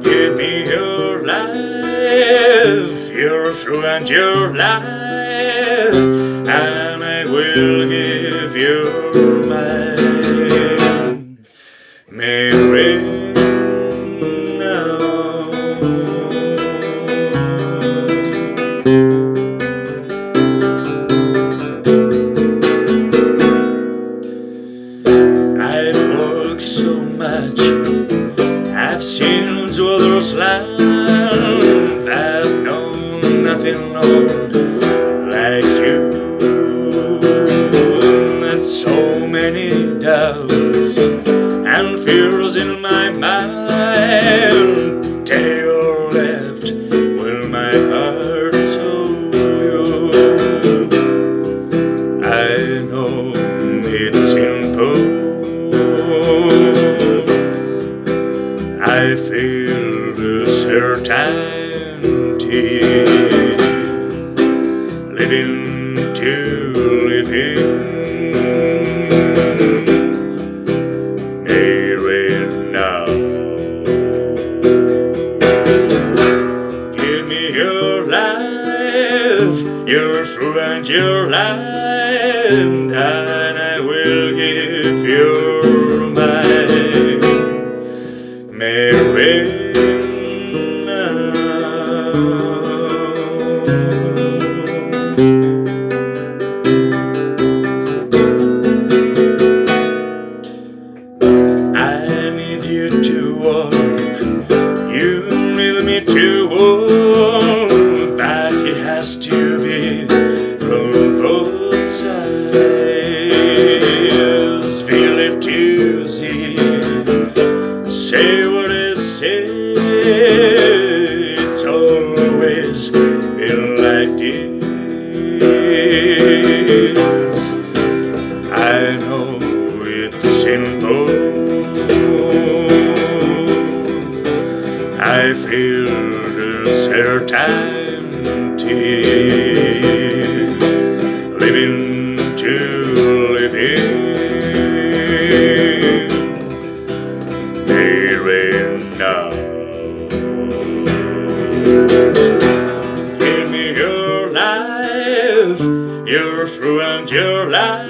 Give me your life, your through and your life, and I will give you mine. May rain now. I've worked so much, I've seen others' land, I've known nothing like you. And so many doubts and fears in my mind, till you're left with my heart so you. I know it's simple, I feel the certainty, living to living. May rain now. Give me your life, your through and your life, and I will give you mine. May rain now. I need you to walk, you need me to walk, but it has to be from both sides. Feel it to see, say what I say, it's always been like this. I know it's simple, I feel the certainty, living to living. May rain now. Give me your life, your through and your life.